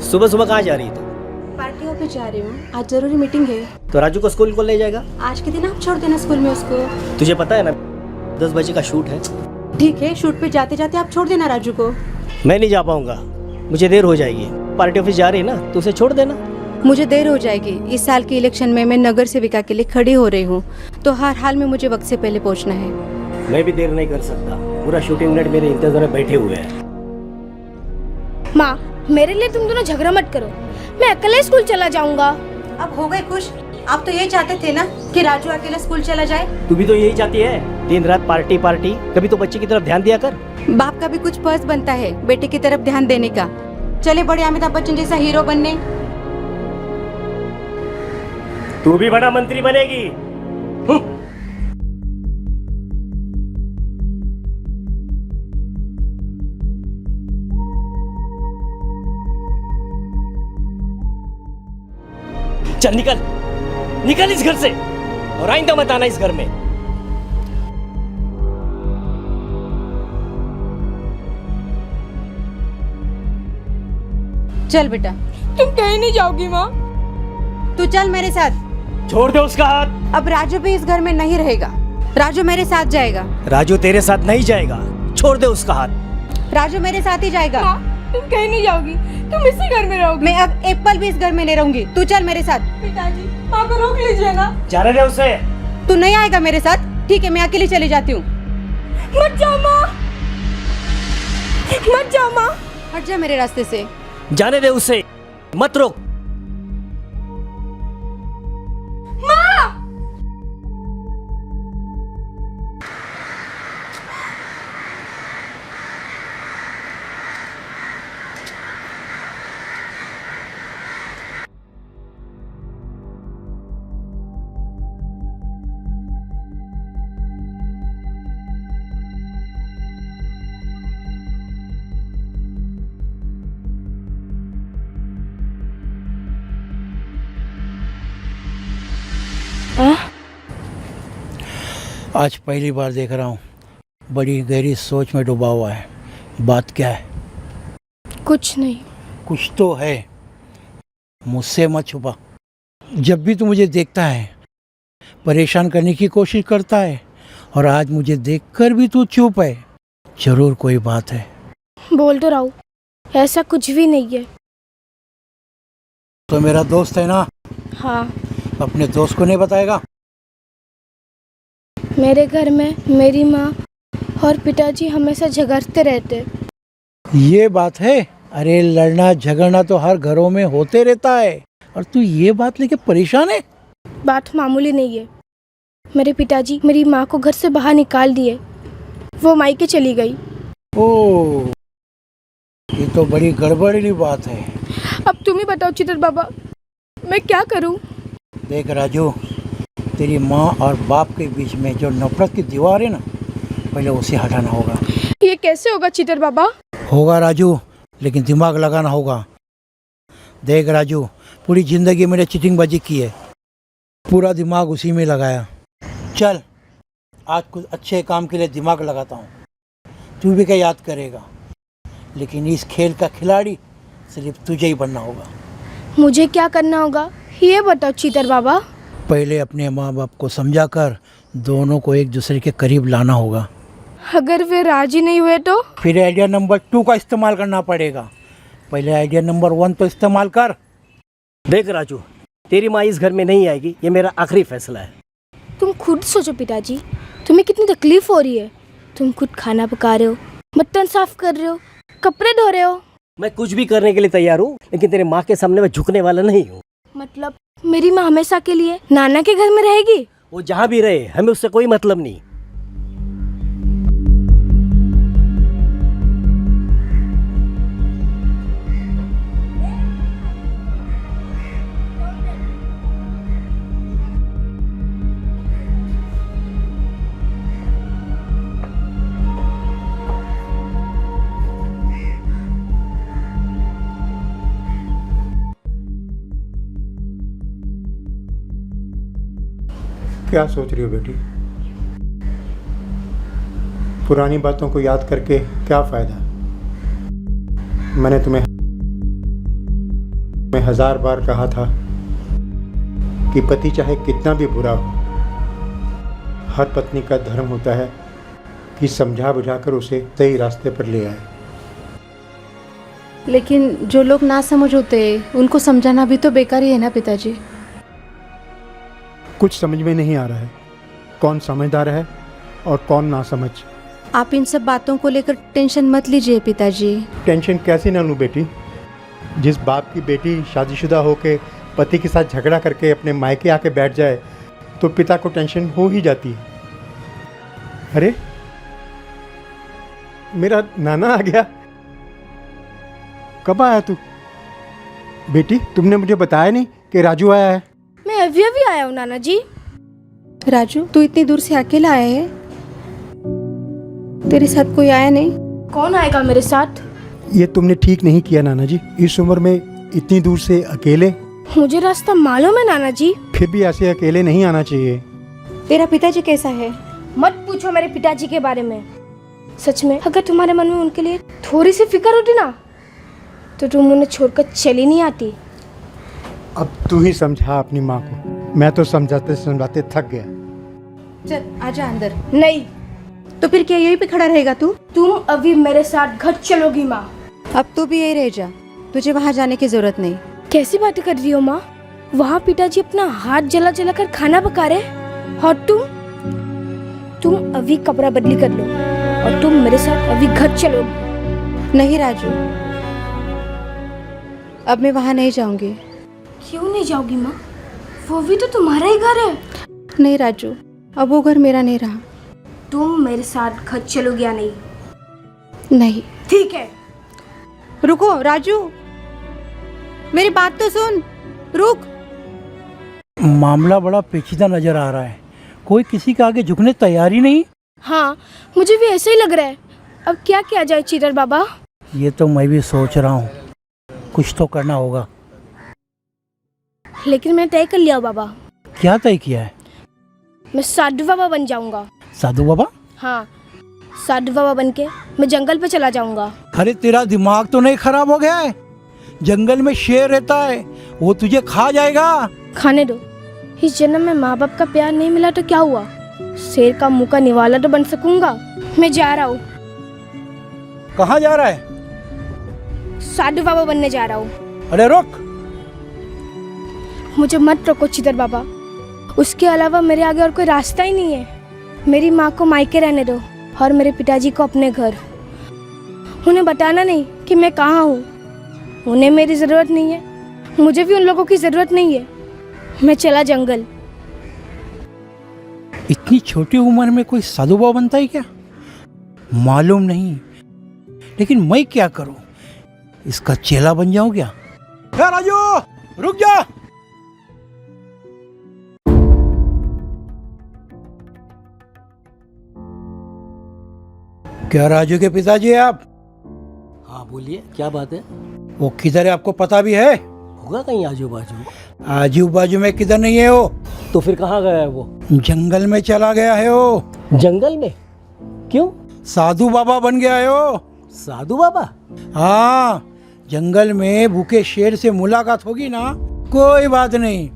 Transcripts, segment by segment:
सुबह सुबह कहाँ जा रही तू? पार्टी ऑफिस जा रही हूँ, आज जरूरी मीटिंग है। तो राजू को स्कूल को ले जाएगा? आज के दिन आप छोड़ देना स्कूल में उसको। तुझे पता है ना 10 बजे का शूट है। ठीक है, शूट पे जाते जाते आप छोड़ देना राजू को। मैं नहीं जा पाऊंगा, मुझे देर हो जाएगी। पार्टी ऑफिस जा रही है ना, तो उसे छोड़ देना। मुझे देर हो जाएगी। इस साल के इलेक्शन में मैं नगर सेविका के लिए खड़ी हो रही हूँ, तो हर हाल में मुझे वक्त से पहले पहुँचना है। मैं भी देर नहीं कर सकता, पूरा शूटिंग यूनिट मेरे इंतजार में बैठे हुए हैं। माँ, मेरे लिए तुम दोनों झगड़ा मत करो, मैं अकेले स्कूल चला जाऊंगा। अब हो गए खुश? आप तो यही चाहते थे ना कि राजू अकेला स्कूल चला जाए। तू भी तो यही चाहती है, दिन रात पार्टी पार्टी। कभी तो बच्चे की तरफ ध्यान दिया कर। बाप का भी कुछ फर्ज बनता है बेटे की तरफ ध्यान देने का। चले बड़े अमिताभ बच्चन जैसा हीरो बनने। तू भी बड़ा मंत्री बनेगी। चल निकल, निकल इस घर से, और आइंदा मत आना इस घर में। चल बेटा। तुम कहीं नहीं जाओगी माँ? तू चल मेरे साथ। छोड़ दे उसका हाथ। अब राजू भी इस घर में नहीं रहेगा, राजू मेरे साथ जाएगा। राजू तेरे साथ नहीं जाएगा, छोड़ दे उसका हाथ। राजू मेरे साथ ही जाएगा। माँ, तुम कहीं नहीं जाओगी, तुम इसी घर में रहोगी। मैं अब एक पल भी इस घर में नहीं रहूंगी। तू चल मेरे साथ। पिताजी, माँ को रोक लीजिए ना। जाने दे उसे। तू नहीं आएगा मेरे साथ? ठीक है, मैं अकेली चली जाती हूँ। मत जाओ माँ, मत जाओ माँ। हट जा मेरे रास्ते से। जाने दे उसे, मत रोक। आज पहली बार देख रहा हूँ, बड़ी गहरी सोच में डूबा हुआ है। बात क्या है? कुछ नहीं। कुछ तो है, मुझसे मत छुपा। जब भी तू मुझे देखता है परेशान करने की कोशिश करता है, और आज मुझे देखकर भी तू चुप है। जरूर कोई बात है। बोल तो रहा हूँ, ऐसा कुछ भी नहीं है। तो मेरा दोस्त है ना? हाँ, अपने दोस्त को नहीं बताएगा? मेरे घर में मेरी माँ और पिताजी हमेशा झगड़ते रहते। ये बात है? अरे लड़ना झगड़ना तो हर घरों में होते रहता है, और तू ये बात लेके परेशान है? बात मामूली नहीं है। मेरे पिताजी मेरी माँ को घर से बाहर निकाल दिए, वो मायके चली गई। ओह, ये तो बड़ी गड़बड़ी बात है। अब तुम ही बताओ चितर बाबा, मैं क्या करूं? देख राजू, तेरी माँ और बाप के बीच में जो नफरत की दीवार है ना, पहले उसे हटाना होगा। ये कैसे होगा चितर बाबा? होगा राजू, लेकिन दिमाग लगाना होगा। देख राजू, पूरी जिंदगी मैंने चीटिंगबाजी की है, पूरा दिमाग उसी में लगाया। चल, आज कुछ अच्छे काम के लिए दिमाग लगाता हूँ। तू भी क्या याद करेगा, लेकिन इस खेल का खिलाड़ी सिर्फ तुझे ही बनना होगा। मुझे क्या करना होगा ये बताओ चितर बाबा। पहले अपने माँ बाप को समझाकर दोनों को एक दूसरे के करीब लाना होगा। अगर वे राजी नहीं हुए तो? फिर आइडिया नंबर 2 का इस्तेमाल करना पड़ेगा। पहले आइडिया नंबर 1 तो इस्तेमाल कर। देख राजू, तेरी माँ इस घर में नहीं आएगी, ये मेरा आखिरी फैसला है। तुम खुद सोचो पिताजी, तुम्हें कितनी तकलीफ हो रही है। तुम खुद खाना पका रहे हो, बर्तन साफ कर रहे हो, कपड़े धो रहे हो। मैं कुछ भी करने के लिए तैयार हूँ, लेकिन तेरे माँ के सामने मैं झुकने वाला नहीं हूँ। मतलब मेरी माँ हमेशा के लिए नाना के घर में रहेगी? वो जहाँ भी रहे, हमें उससे कोई मतलब नहीं। क्या सोच रही हो बेटी? पुरानी बातों को याद करके क्या फ़ायदा? मैंने तुम्हें 1000 बार कहा था कि पति चाहे कितना भी बुरा हो, हर पत्नी का धर्म होता है कि समझा बुझाकर उसे सही रास्ते पर ले आए। लेकिन जो लोग ना समझ होते उनको समझाना भी तो बेकार ही है ना पिताजी। कुछ समझ में नहीं आ रहा है कौन समझदार है और कौन ना समझ। आप इन सब बातों को लेकर टेंशन मत लीजिए पिताजी। टेंशन कैसे ना लूँ बेटी? जिस बाप की बेटी शादीशुदा होके पति के साथ झगड़ा करके अपने मायके आके बैठ जाए तो पिता को टेंशन हो ही जाती है। अरे मेरा नाना आ गया। कब आया तू? बेटी तुमने मुझे बताया नहीं कि राजू आया है। मैं अभी अभी आया हूँ नाना जी। राजू तू इतनी दूर से अकेला आया है? तेरे साथ कोई आया नहीं? कौन आएगा मेरे साथ? ये तुमने ठीक नहीं किया नाना जी, इस उम्र में इतनी दूर से अकेले। मुझे रास्ता मालूम है नाना जी। फिर भी ऐसे अकेले नहीं आना चाहिए। तेरा पिताजी कैसा है? मत पूछो मेरे पिताजी के बारे में। सच में अगर तुम्हारे मन में उनके लिए थोड़ी सी फिक्र होती ना तो तुम उन्हें छोड़कर चली नहीं आती। अब तू ही समझा अपनी माँ को, मैं तो समझाते समझाते थक गया। चल आजा अंदर। नहीं, तो फिर क्या यहीं पे खड़ा रहेगा तू? तुम अभी मेरे साथ घर चलोगी माँ। अब तू भी यही रह जा, तुझे वहाँ जाने की जरूरत नहीं। कैसी बातें कर रही हो माँ? वहाँ पिताजी अपना हाथ जला जला कर खाना पका रहे और तुम अभी कपड़ा बदली कर लो और तुम मेरे साथ अभी घर चलोगी। नहीं राजू, अब मैं वहाँ नहीं जाऊंगी। क्यों नहीं जाओगी माँ? वो भी तो तुम्हारा ही घर है। नहीं राजू, अब वो घर मेरा नहीं रहा। तुम मेरे साथ घर चलोगी या नहीं? नहीं। ठीक है। रुको राजू, मेरी बात तो सुन। रुक। मामला बड़ा पेचीदा नजर आ रहा है, कोई किसी के आगे झुकने तैयार ही नहीं। हाँ, मुझे भी ऐसा ही लग रहा है। अब क्या किया जाए चीटर बाबा? ये तो मैं भी सोच रहा हूँ, कुछ तो करना होगा। लेकिन मैं तय कर लिया बाबा। क्या तय किया है? मैं साधु बाबा बन जाऊंगा। साधु बाबा? हाँ, साधु बाबा बन के मैं जंगल पे चला जाऊंगा। अरे तेरा दिमाग तो नहीं खराब हो गया है? जंगल में शेर रहता है, वो तुझे खा जाएगा। खाने दो। इस जन्म में माँ बाप का प्यार नहीं मिला तो क्या हुआ? शेर का मुंह का निवाला तो बन सकूंगा। मैं जा रहा हूँ। कहाँ जा रहा है? साधु बाबा बनने जा रहा हूँ। अरे रुक। मुझे मत रोको चितर बाबा, उसके अलावा मेरे आगे और कोई रास्ता ही नहीं है। मेरी माँ को मायके रहने दो और मेरे पिताजी को अपने घर। उन्हें बताना नहीं कि मैं कहाँ हूँ। उन्हें मेरी ज़रूरत नहीं है, मुझे भी उन लोगों की ज़रूरत नहीं है। मैं चला जंगल। इतनी छोटी उम्र में कोई साधु बाबा बनता है क्या? मालूम नहीं, लेकिन मैं क्या करूं? इसका चेला बन जाऊं क्या? ए राजू, रुक जा। क्या राजू के पिताजी है आप? हाँ बोलिए, क्या बात है? वो किधर है आपको पता भी है? होगा कहीं आजू बाजू। आजू बाजू में किधर नहीं है वो। तो फिर कहाँ गया है वो? जंगल में चला गया है वो। जंगल में? क्यों? साधु बाबा बन गया है वो। साधु बाबा? हाँ, जंगल में भूखे शेर से मुलाकात होगी ना, कोई बात नहीं।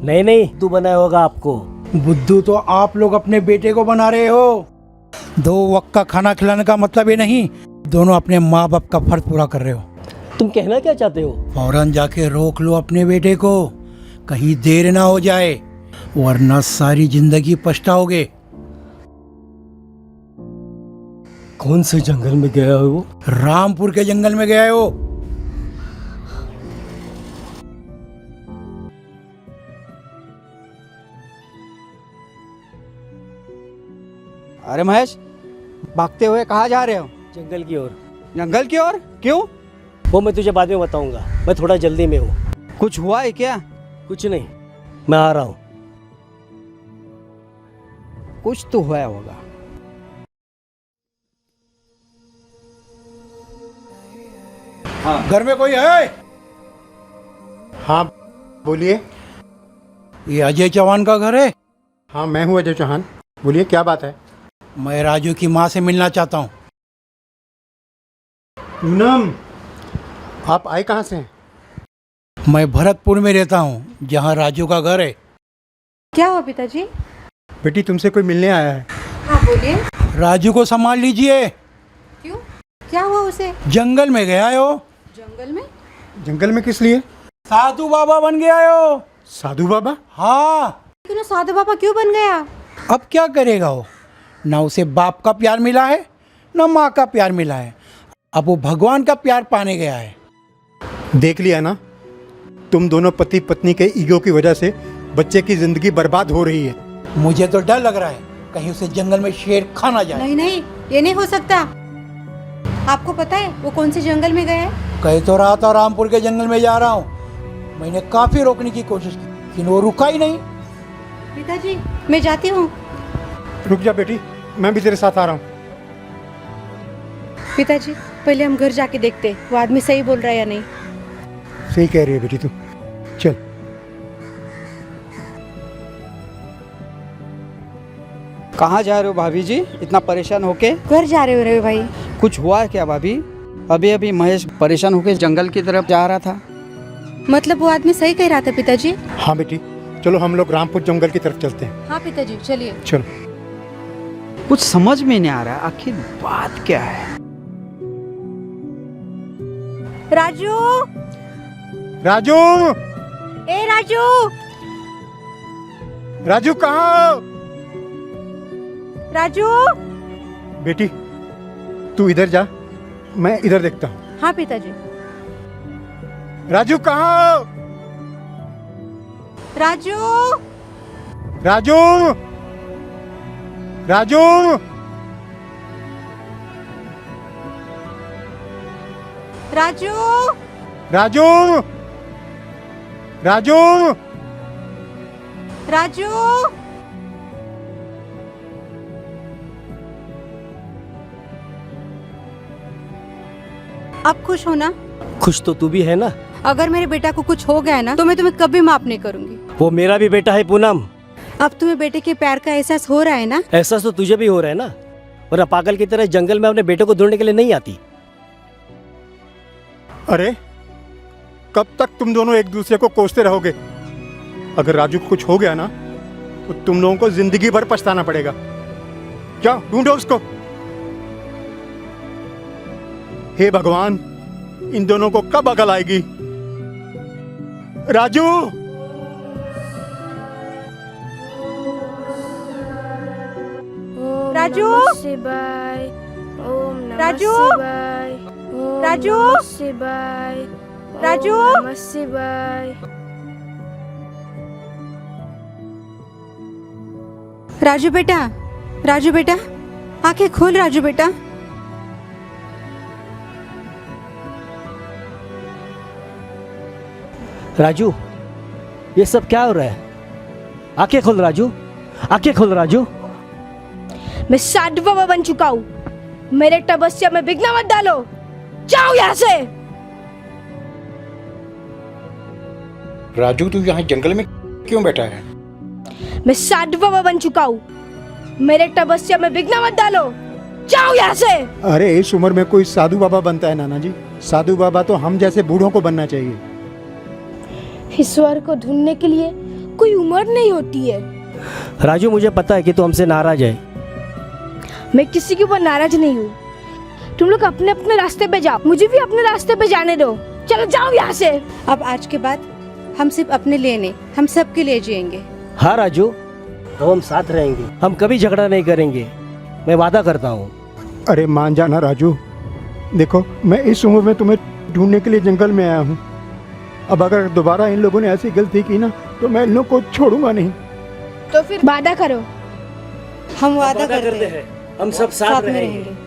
नहीं नहीं, तू बनाया होगा आपको। बुद्धू तो आप लोग अपने बेटे को बना रहे हो। 2 वक्त का खाना खिलाने का मतलब ये नहीं, दोनों अपने माँ बाप का फर्ज पूरा कर रहे हो। तुम कहना क्या चाहते हो? फौरन जाके रोक लो अपने बेटे को, कहीं देर ना हो जाए, वरना सारी जिंदगी पछताओगे। कौन से जंगल में गया है वो? रामपुर के जंगल में गया है वो। अरे महेश, भागते हुए कहाँ जा रहे हो? जंगल की ओर। जंगल की ओर? क्यों? वो मैं तुझे बाद में बताऊंगा, मैं थोड़ा जल्दी में हूँ। कुछ हुआ है क्या? कुछ नहीं, मैं आ रहा हूँ। कुछ तो हुआ होगा। घर में कोई है? हाँ बोलिए। ये अजय चौहान का घर है? हाँ मैं हूँ अजय चौहान, बोलिए क्या बात है? मैं राजू की माँ से मिलना चाहता हूँ। पूनम, आप आए कहाँ से हैं? मैं भरतपुर में रहता हूँ, जहाँ राजू का घर है। क्या हुआ पिताजी? बेटी तुमसे कोई मिलने आया है। हाँ बोलिए। राजू को संभाल लीजिए। क्यों? क्या हुआ उसे? जंगल में गया है वो। जंगल में? जंगल में किस लिए? साधु बाबा बन गया है वो। साधु बाबा? हाँ। क्यों साधु बाबा क्यों बन गया? अब क्या करेगा वो? ना उसे बाप का प्यार मिला है, ना माँ का प्यार मिला है। अब वो भगवान का प्यार पाने गया है। देख लिया ना, तुम दोनों पति पत्नी के ईगो की वजह से बच्चे की जिंदगी बर्बाद हो रही है। मुझे तो डर लग रहा है कहीं उसे जंगल में शेर खा ना जाए। नहीं नहीं, ये नहीं हो सकता। आपको पता है वो कौन से जंगल में गया है? कह तो रहा था रामपुर के जंगल में जा रहा हूँ। मैंने काफी रोकने की कोशिश की, लेकिन वो रुका ही नहीं। पिताजी मैं जाती हूँ। रुक जा बेटी, मैं भी तेरे साथ आ रहा हूँ। पिताजी पहले हम घर जाके देखते वो आदमी सही बोल रहा है या नहीं। सही कह रही है बेटी तू, चल। कहाँ जा रहे हो भाभी जी इतना परेशान होके? घर जा रहे हो रे भाई? कुछ हुआ है क्या भाभी? अभी अभी महेश परेशान होके जंगल की तरफ जा रहा था। मतलब वो आदमी सही कह रहा था पिताजी? हाँ बेटी, चलो हम लोग रामपुर जंगल की तरफ चलते हैं। हाँ पिताजी चलिए। चलो। कुछ समझ में नहीं आ रहा आखिर बात क्या है। राजू, राजू, ए राजू, राजू कहाँ हो? राजू। बेटी तू इधर जा, मैं इधर देखता हूँ। हाँ पिताजी। राजू कहाँ हो? राजू, राजू, राजू, राजू, राजू, राजू, राजू। आप खुश हो ना? खुश तो तू भी है ना। अगर मेरे बेटा को कुछ हो गया ना तो मैं तुम्हें कभी माफ नहीं करूंगी। वो मेरा भी बेटा है पूनम। अब तुम्हें बेटे के प्यार का एहसास हो रहा है ना? एहसास तो तुझे भी हो रहा है ना, वरना पागल की तरह जंगल में अपने बेटे को ढूंढने के लिए नहीं आती। अरे कब तक तुम दोनों एक दूसरे को कोसते रहोगे? अगर राजू को कुछ हो गया ना तो तुम लोगों को जिंदगी भर पछताना पड़ेगा। क्या ढूंढो उसको। हे भगवान, इन दोनों को कब अकल आएगी? राजू, राजू, शिवाय ओम नमः राजू, शिवाय ओम राजू, नमः शिवाय राजू, ओम नमः शिवाय। राजू बेटा, राजू बेटा, आंखें खोल राजू बेटा। राजू, ये सब क्या हो रहा है? आंखें खोल राजू, आंखें खोल राजू। मैं साधु बाबा बन चुका हूँ। मेरे तपस्या में विघ्न मत डालो। जाओ यहाँ से। राजू, तू यहाँ जंगल में क्यों बैठा है? मैं साधु बाबा बन चुका हूँ। मेरे तपस्या में विघ्न मत डालो। जाओ यहाँ से। अरे इस उम्र में कोई साधु बाबा बनता है नाना जी? साधु बाबा तो हम जैसे बूढ़ों को बनना चाहिए। ईश्वर को ढूंढने के लिए कोई उम्र नहीं होती है। राजू, मुझे पता है कि तू हमसे नाराज है। मैं किसी के ऊपर नाराज नहीं हूँ। तुम लोग अपने अपने रास्ते पे जाओ, मुझे भी अपने रास्ते पे जाने दो। चलो जाओ यहाँ से। अब आज के बाद हम सिर्फ अपने लिए नहीं, हम सबके लिए जिएंगे। हाँ राजू, तो हम साथ रहेंगे, हम कभी झगड़ा नहीं करेंगे, मैं वादा करता हूँ। अरे मान जाना राजू, देखो मैं इस उम्र में तुम्हें ढूंढने के लिए जंगल में आया हूँ। अब अगर दोबारा इन लोगों ने ऐसी गलती की ना तो मैं इन लोगों को छोड़ूंगा नहीं। तो फिर वादा करो। हम वादा करते हैं, हम सब साथ में रहेंगे। रहेंगे।